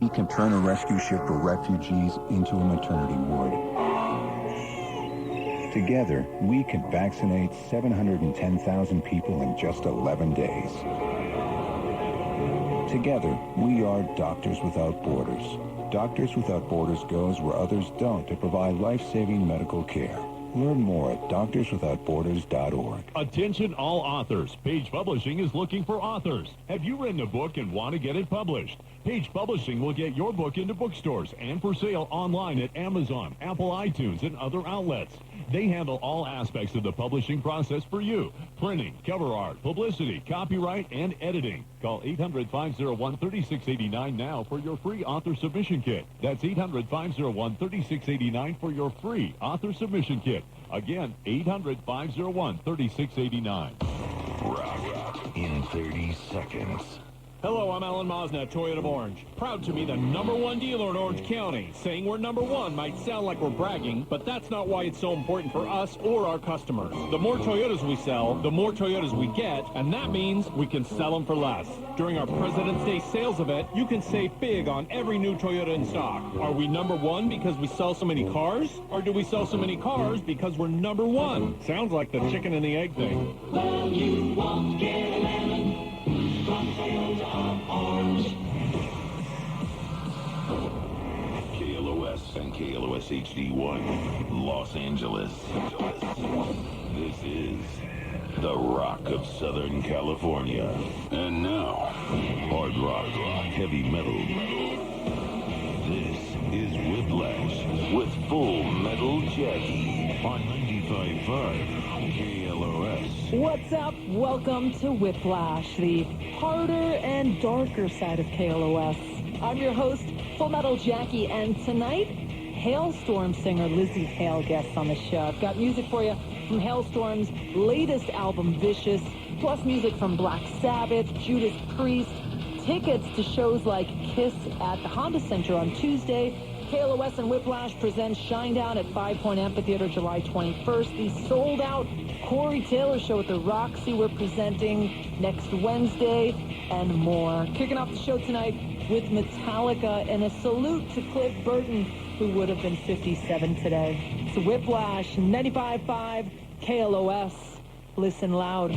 We can turn a rescue ship for refugees into a maternity ward. Together, we can vaccinate 710,000 people in just 11 days. Together, we are Doctors Without Borders. Doctors Without Borders goes where others don't to provide life-saving medical care. Learn more at doctorswithoutborders.org. Attention all authors. Page Publishing is looking for authors. Have you written a book and want to get it published? Page Publishing will get your book into bookstores and for sale online at Amazon, Apple iTunes, and other outlets. They handle all aspects of the publishing process for you. Printing, cover art, publicity, copyright, and editing. Call 800-501-3689 now for your free author submission kit. That's 800-501-3689 for your free author submission kit. Again, 800-501-3689. Rock in 30 seconds. Hello, I'm Alan Mosna, Toyota of Orange. Proud to be the #1 dealer in Orange County. Saying we're #1 might sound like we're bragging, but that's not why it's so important for us or our customers. The more Toyotas we sell, the more Toyotas we get, and that means we can sell them for less. During our President's Day sales event, you can save big on every new Toyota in stock. Are we #1 because we sell so many cars? Or do we sell so many cars because we're #1? Sounds like the chicken and the egg thing. Well, you won't get a lemon from Toyota of Orange. KLOS and KLOS HD1, Los Angeles. This is the Rock of Southern California. And now, hard rock, heavy metal. This is Whiplash with Full Metal Jackie on 95.5 KLOS. What's up? Welcome to Whiplash, the harder and darker side of KLOS. I'm your host, Full Metal Jackie, and tonight, Halestorm singer Lizzy Hale guests on the show. I've got music for you from Halestorm's latest album, Vicious, plus music from Black Sabbath, Judas Priest, tickets to shows like Kiss at the Honda Center on Tuesday. KLOS and Whiplash presents Shinedown at 5 Point Amphitheater July 21st. The sold-out Corey Taylor Show at the Roxy we're presenting next Wednesday, and more. Kicking off the show tonight with Metallica, and a salute to Cliff Burton, who would have been 57 today. It's Whiplash, 95.5 KLOS. Listen loud.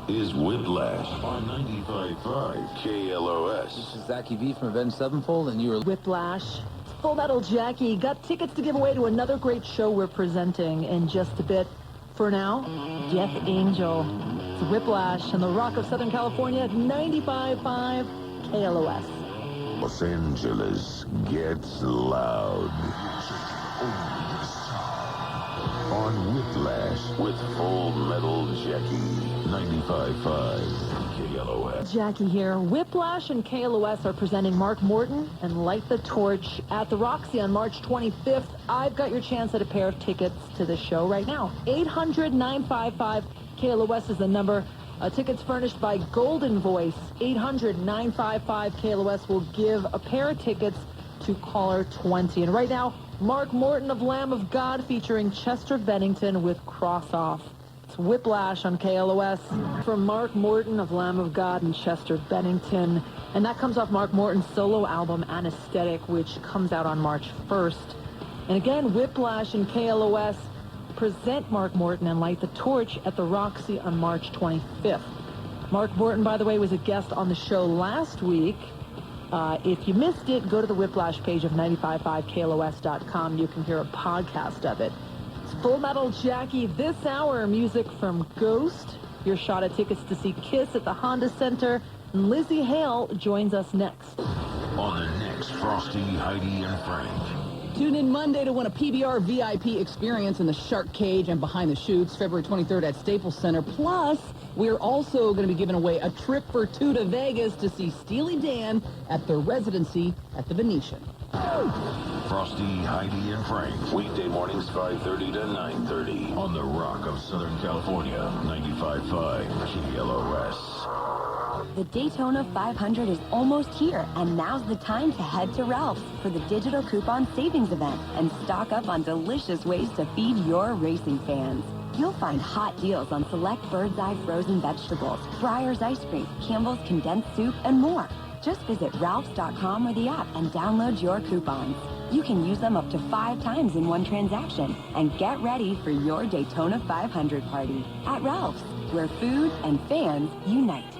is Whiplash on 95.5 KLOS. This is Zachy V from Avenged Sevenfold, and you are Whiplash. Full Metal Jackie got tickets to give away to another great show we're presenting in just a bit. For now, Death Angel. It's Whiplash and the Rock of Southern California at 95.5 KLOS. Los Angeles gets loud. On Whiplash with Full Metal Jackie, 95.5 KLOS. Jackie here. Whiplash and KLOS are presenting Mark Morton and Light the Torch at the Roxy on March 25th. I've got your chance at a pair of tickets to the show right now. 800-955-KLOS is the number. Tickets furnished by Golden Voice. 800-955-KLOS will give a pair of tickets to caller 20. And right now, Mark Morton of Lamb of God featuring Chester Bennington with Cross Off. It's Whiplash on KLOS from Mark Morton of Lamb of God and Chester Bennington. And that comes off Mark Morton's solo album, Anesthetic, which comes out on March 1st. And again, Whiplash and KLOS present Mark Morton and Light the Torch at the Roxy on March 25th. Mark Morton, by the way, was a guest on the show last week. If you missed it, go to the Whiplash page of 955KLOS.com. You can hear a podcast of it. It's Full Metal Jackie this hour. Music from Ghost. Your shot at tickets to see Kiss at the Honda Center. And Lizzy Hale joins us next. On the next Frosty, Heidi, and Frank. Tune in Monday to win a PBR VIP experience in the Shark Cage and Behind the Chutes, February 23rd at Staples Center. Plus, we're also going to be giving away a trip for two to Vegas to see Steely Dan at their residency at the Venetian. Frosty, Heidi, and Frank. Weekday mornings 5:30 to 9:30 on the Rock of Southern California, 95.5 KLOS. The Daytona 500 is almost here, and now's the time to head to Ralph's for the digital coupon savings event and stock up on delicious ways to feed your racing fans. You'll find hot deals on select Bird's Eye frozen vegetables, Breyer's ice cream, Campbell's condensed soup, and more. Just visit Ralphs.com or the app and download your coupons. You can use them up to 5 times in one transaction. And get ready for your Daytona 500 party at Ralph's, where food and fans unite.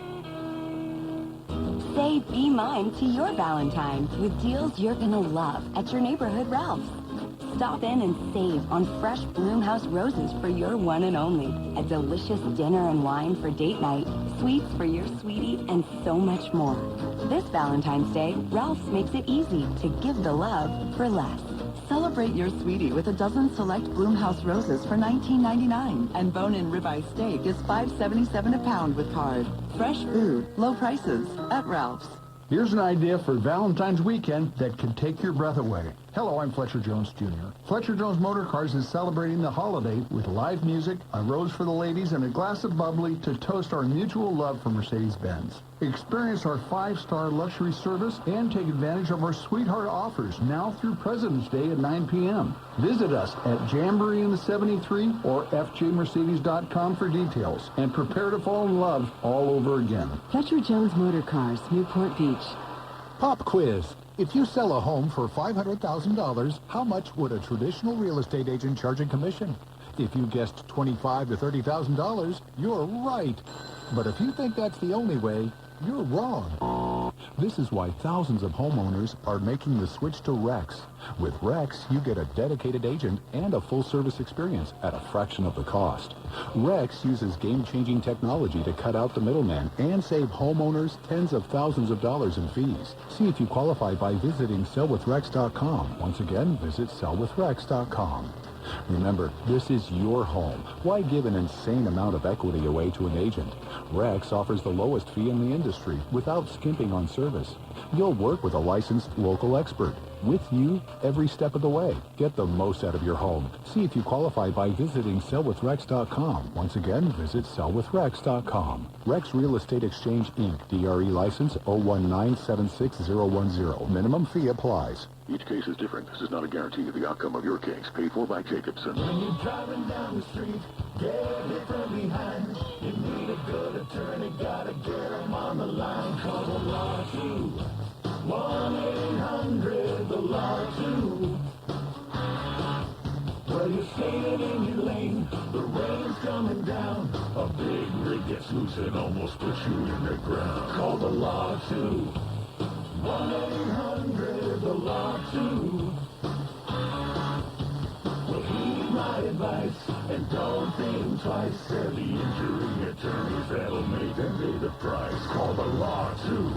Say be mine to your Valentine's with deals you're going to love at your neighborhood Ralph's. Stop in and save on fresh Bloomhouse roses for your one and only. A delicious dinner and wine for date night, sweets for your sweetie, and so much more. This Valentine's Day, Ralph's makes it easy to give the love for less. Celebrate your sweetie with a dozen select Bloomhouse roses for $19.99. And bone-in ribeye steak is $5.77 a pound with card. Fresh food, low prices at Ralph's. Here's an idea for Valentine's weekend that could take your breath away. Hello, I'm Fletcher Jones Jr. Fletcher Jones Motor Cars is celebrating the holiday with live music, a rose for the ladies, and a glass of bubbly to toast our mutual love for Mercedes-Benz. Experience our 5-star luxury service and take advantage of our sweetheart offers now through President's Day at 9 p.m. Visit us at Jamboree in the 73 or fjmercedes.com for details and prepare to fall in love all over again. Fletcher Jones Motor Cars, Newport Beach. Pop quiz. If you sell a home for $500,000, how much would a traditional real estate agent charge in commission? If you guessed $25,000 to $30,000, you're right. But if you think that's the only way, you're wrong. This is why thousands of homeowners are making the switch to Rex. With Rex, you get a dedicated agent and a full-service experience at a fraction of the cost. Rex uses game-changing technology to cut out the middleman and save homeowners tens of thousands of dollars in fees. See if you qualify by visiting sellwithrex.com. Once again, visit sellwithrex.com. Remember, this is your home. Why give an insane amount of equity away to an agent? Rex offers the lowest fee in the industry without skimping on service. You'll work with a licensed local expert. With you every step of the way. Get the most out of your home. See if you qualify by visiting sellwithrex.com. Once again, visit sellwithrex.com. Rex Real Estate Exchange, Inc. DRE license 019-76010. Minimum fee applies. Each case is different. This is not a guarantee of the outcome of your case. Paid for by Jacobson. When you're driving down the street, get it from behind. You need a good attorney, gotta get them on the line. Call the law too. 1-800-THE-LAW-2. Well, you're staying in your lane, the rain's coming down, a big rig gets loose and almost puts you in the ground. Call the law too. 1-800-THE-LAW-2. Well, heed my advice and don't think twice. They're the injury attorneys that'll make them pay the price. Call the law too.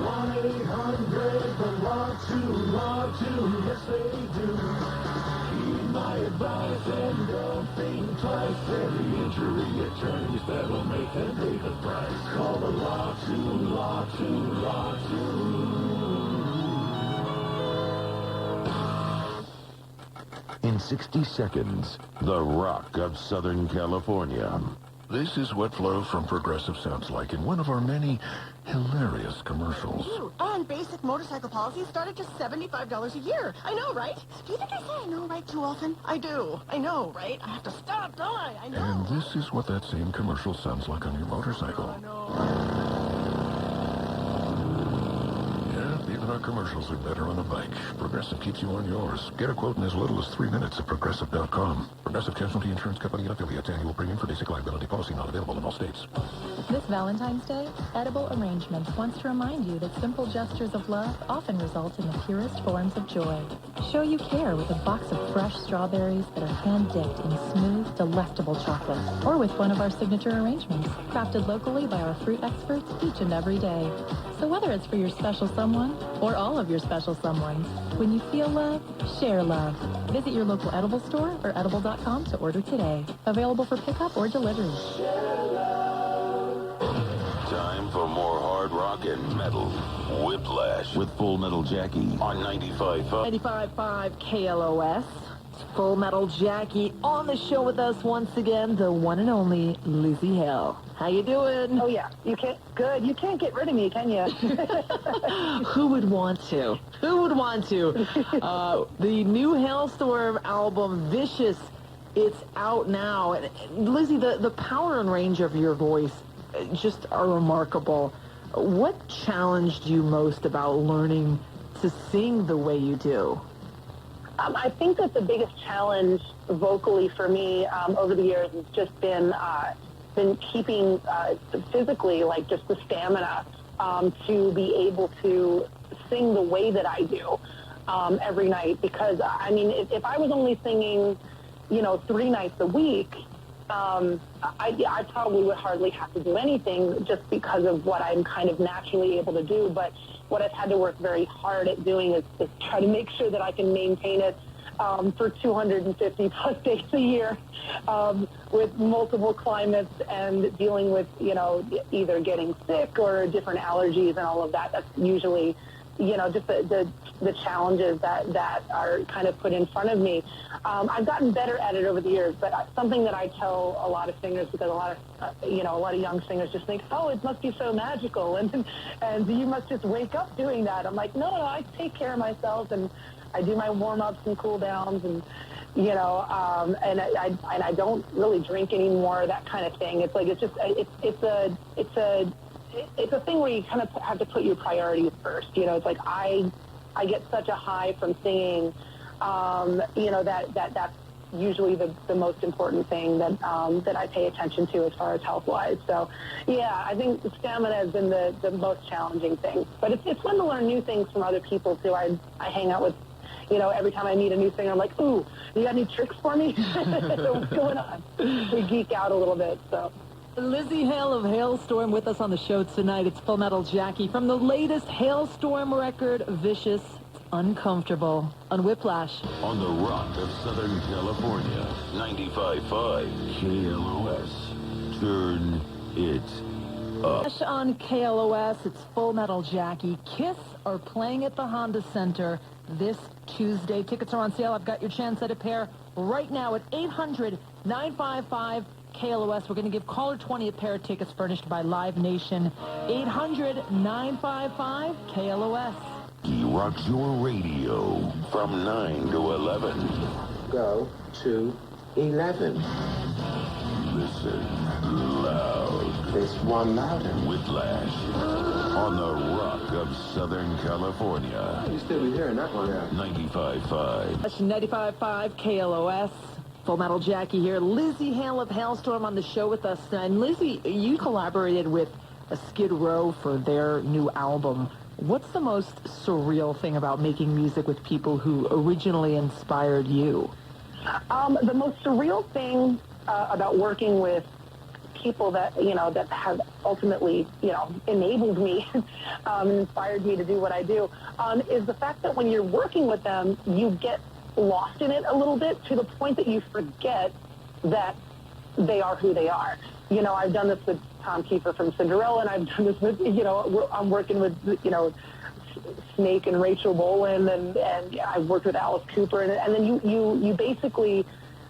1-800-THE-LAW-2. Law 2, yes they do. Heed my advice and don't think twice. They're the injury attorneys that'll make them pay the price. Call the law 2, law 2, law 2. In 60 seconds, the rock of Southern California. This is what Flo from Progressive sounds like in one of our many hilarious commercials. And basic motorcycle policies start at just $75 a year. I know, right? Do you think I say I know, right, too often? I do. I know, right? I have to stop, don't I? I know. And this is what that same commercial sounds like on your motorcycle. Yeah, even our commercials are better on a bike. Progressive keeps you on yours. Get a quote in as little as 3 minutes at Progressive.com. Progressive Casualty Insurance Company and affiliates. Annual premium for basic liability policy not available in all states. This Valentine's Day, Edible Arrangements wants to remind you that simple gestures of love often result in the purest forms of joy. Show you care with a box of fresh strawberries that are hand-dipped in smooth, delectable chocolate, or with one of our signature arrangements, crafted locally by our fruit experts each and every day. So whether it's for your special someone or all of your special someones, when you feel love, share love. Visit your local edible store or edible.com to order today. Available for pickup or delivery. Time for more hard rock and metal. Whiplash with Full Metal Jackie on 95.5. 95.5 KLOS. It's Full Metal Jackie on the show with us once again, the one and only Lizzy Hale. How you doing? Oh, yeah. You can't, good. You can't get rid of me, can you? Who would want to? Who would want to? The new Halestorm album, Vicious, it's out now. And Lizzy, the power and range of your voice just are remarkable. What challenged you most about learning to sing the way you do? I think that the biggest challenge vocally for me over the years has just been keeping physically, like just the stamina to be able to sing the way that I do every night. Because, I mean, if I was only singing, 3 nights a week, I probably would hardly have to do anything just because of what I'm kind of naturally able to do. But what I've had to work very hard at doing is try to make sure that I can maintain it for 250 plus days a year with multiple climates and dealing with, either getting sick or different allergies and all of that. That's usually, just the challenges that are kind of put in front of me. I've gotten better at it over the years, but something that I tell a lot of singers, because a lot of young singers just think, oh, it must be so magical, and you must just wake up doing that. I'm like, no, I take care of myself, and I do my warm-ups and cool-downs, and and I don't really drink anymore, that kind of thing. It's like it's a thing where you kind of have to put your priorities first. It's like I get such a high from singing, that's usually the most important thing that I pay attention to as far as health-wise. So, yeah, I think the stamina has been the most challenging thing. But it's fun to learn new things from other people, too. I hang out with, every time I meet a new singer, I'm like, ooh, you got any tricks for me? So what's going on? We geek out a little bit, so. Lizzy Hale of Halestorm with us on the show tonight. It's Full Metal Jackie from the latest Halestorm record, Vicious, Uncomfortable, on Whiplash. On the rock of Southern California, 95.5 KLOS. Turn it up. On KLOS, it's Full Metal Jackie. KISS are playing at the Honda Center this Tuesday. Tickets are on sale. I've got your chance at a pair right now at 800-955 KLOS. We're going to give caller 20 a pair of tickets furnished by Live Nation. 800-955 KLOS. He rocks your radio from 9 to 11. Go to 11. Listen loud. This one louder. Whiplash on the rock of Southern California. You still be hearing that one out. 95.5. 95.5 KLOS. Full Metal Jackie here. Lizzy Hale of Halestorm on the show with us. And Lizzy, you collaborated with Skid Row for their new album. What's the most surreal thing about making music with people who originally inspired you? The most surreal thing about working with people that, that have ultimately, enabled me and inspired me to do what I do, is the fact that when you're working with them, you get lost in it a little bit to the point that you forget that they are who they are. I've done this with Tom Kiefer from Cinderella, and I've done this with, I'm working with, Snake and Rachel Bolan, and I've worked with Alice Cooper, and then you basically,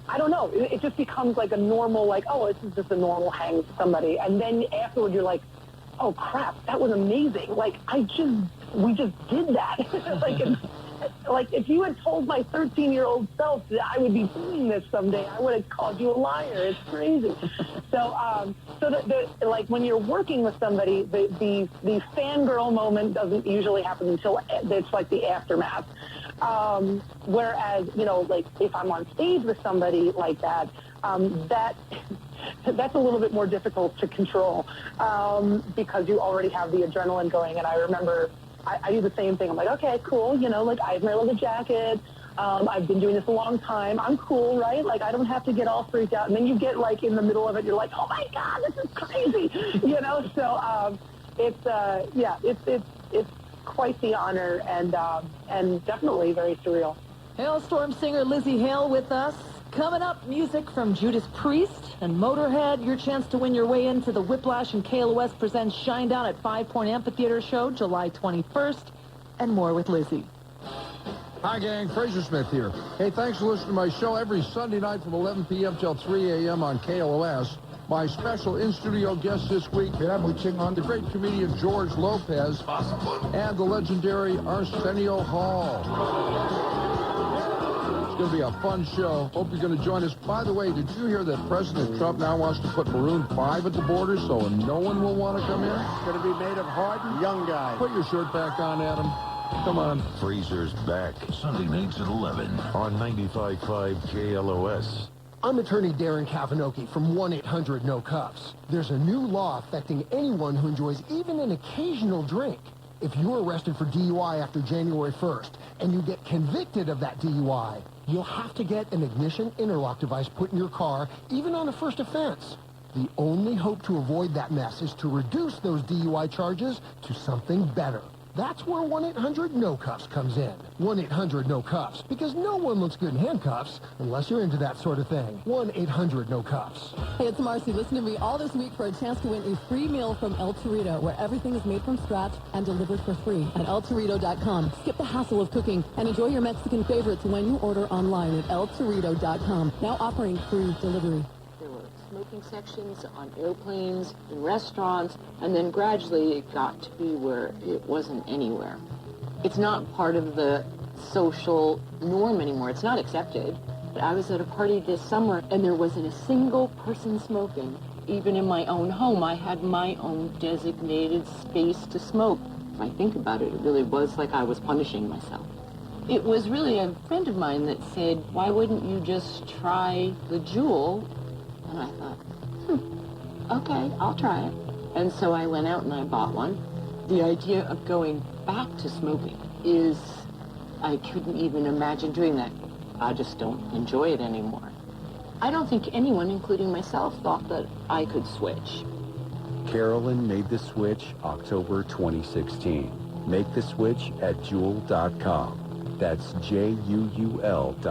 I don't know, it just becomes like a normal, like, oh, this is just a normal hang with somebody, and then afterward you're like, oh crap, that was amazing, like, we just did that. Like, if you had told my 13-year-old self that I would be doing this someday, I would have called you a liar. It's crazy. So like, when you're working with somebody, the fangirl moment doesn't usually happen until it's like the aftermath. Whereas, like, if I'm on stage with somebody like that, that's a little bit more difficult to control because you already have the adrenaline going. And I remember I do the same thing. I'm like, okay, cool, like, I have my leather jacket. I've been doing this a long time. I'm cool, right? Like, I don't have to get all freaked out. And then you get, like, in the middle of it, you're like, oh, my God, this is crazy, So it's quite the honor and definitely very surreal. Halestorm singer Lizzy Hale with us. Coming up, music from Judas Priest and Motorhead. Your chance to win your way into the Whiplash and KLOS Presents Shinedown at 5 Point Amphitheater Show, July 21st. And more with Lizzy. Hi, gang. Fraser Smith here. Hey, thanks for listening to my show every Sunday night from 11 p.m. till 3 a.m. on KLOS. My special in-studio guest this week, on the great comedian George Lopez and the legendary Arsenio Hall. It's going to be a fun show. Hope you're going to join us. By the way, did you hear that President Trump now wants to put Maroon 5 at the border so no one will want to come in? It's going to be made of hardened young guys. Put your shirt back on, Adam. Come on. Freezer's back. Sunday nights at 11 on 95.5 KLOS. I'm attorney Darren Kavanoki from 1-800-NO-CUFFS. There's a new law affecting anyone who enjoys even an occasional drink. If you're arrested for DUI after January 1st and you get convicted of that DUI, you'll have to get an ignition interlock device put in your car, even on a first offense. The only hope to avoid that mess is to reduce those DUI charges to something better. That's where 1-800-NO-CUFFS comes in. 1-800-NO-CUFFS, because no one looks good in handcuffs unless you're into that sort of thing. 1-800-NO-CUFFS. Hey, it's Marcy. Listen to me all this week for a chance to win a free meal from El Torito, where everything is made from scratch and delivered for free at eltorito.com. Skip the hassle of cooking and enjoy your Mexican favorites when you order online at eltorito.com. Now offering free delivery. Smoking sections on airplanes, in restaurants, and then gradually it got to be where it wasn't anywhere. It's not part of the social norm anymore. It's not accepted. I was at a party this summer, and there wasn't a single person smoking. Even in my own home, I had my own designated space to smoke. If I think about it, it really was like I was punishing myself. It was really a friend of mine that said, why wouldn't you just try the Juul? And I thought, okay, I'll try it. And so I went out and I bought one. The idea of going back to smoking is, I couldn't even imagine doing that. I just don't enjoy it anymore. I don't think anyone, including myself, thought that I could switch. Carolyn made the switch October 2016. Make the switch at Juul.com. That's JUUL.com.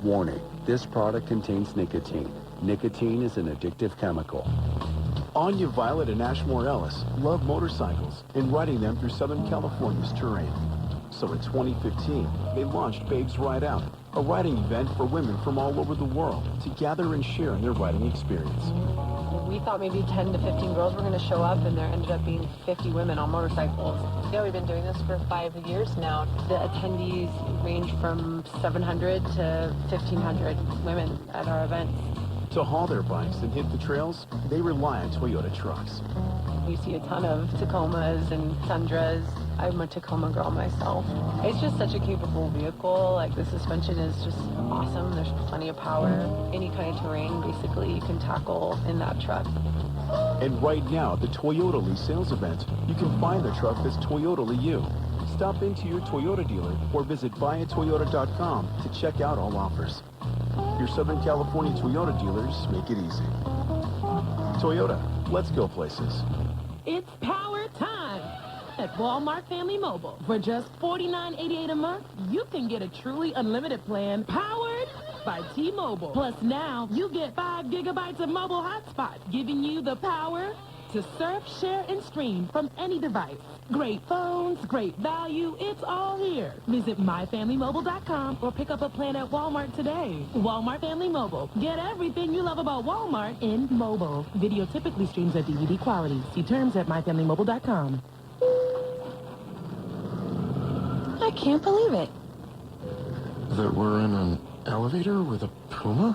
Warning, this product contains nicotine. Nicotine is an addictive chemical. Anya Violet and Ashmore Ellis love motorcycles and riding them through Southern California's terrain. So in 2015, they launched Babes Ride Out, a riding event for women from all over the world to gather and share in their riding experience. We thought maybe 10 to 15 girls were going to show up, and there ended up being 50 women on motorcycles. Yeah, we've been doing this for 5 years now. The attendees range from 700 to 1,500 women at our events. To haul their bikes and hit the trails, they rely on Toyota trucks. You see a ton of Tacomas and Tundras. I'm a Tacoma girl myself. It's just such a capable vehicle. Like, the suspension is just awesome. There's plenty of power. Any kind of terrain, basically, you can tackle in that truck. And right now, at the Toyota Lee sales event, you can find the truck that's Toyota Lee you. Stop into your Toyota dealer or visit buyatoyota.com to check out all offers. Your Southern California Toyota dealers make it easy. Toyota, let's go places. It's power time at Walmart Family Mobile. For just $49.88 a month, you can get a truly unlimited plan powered by T-Mobile. Plus now, you get 5 gigabytes of mobile hotspot, giving you the power to surf, share, and stream from any device. Great phones, great value, it's all here. Visit myfamilymobile.com or pick up a plan at Walmart today. Walmart Family Mobile. Get everything you love about Walmart in mobile. Video typically streams at DVD quality. See terms at myfamilymobile.com. I can't believe it. That we're in an elevator with a puma?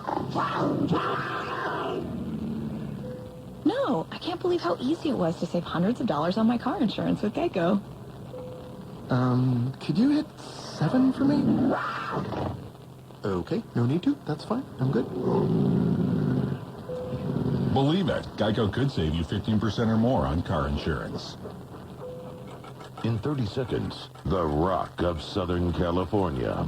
No, I can't believe how easy it was to save hundreds of dollars on my car insurance with Geico. Could you hit 7 for me? Okay, no need to. That's fine. I'm good. Believe it, Geico could save you 15% or more on car insurance. In 30 seconds, the Rock of Southern California.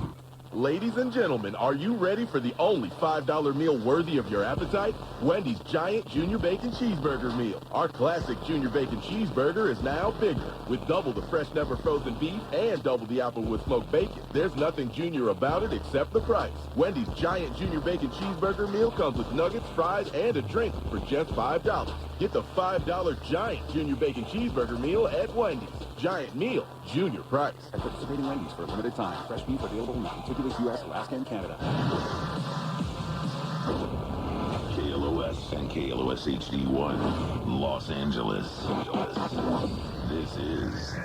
Ladies and gentlemen, are you ready for the only $5 meal worthy of your appetite? Wendy's Giant Junior Bacon Cheeseburger Meal. Our classic Junior Bacon Cheeseburger is now bigger, with double the fresh, never frozen beef and double the Applewood smoked bacon. There's nothing junior about it except the price. Wendy's Giant Junior Bacon Cheeseburger Meal comes with nuggets, fries, and a drink for just $5. Get the $5 Giant Junior Bacon Cheeseburger Meal at Wendy's. Giant meal, junior price. At participating Wendy's for a limited time. Fresh beef available in contiguous U.S., Alaska, and Canada. KLOS and KLOS HD1, Los Angeles. This is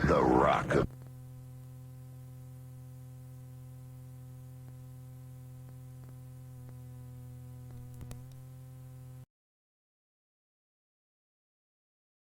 the Rock of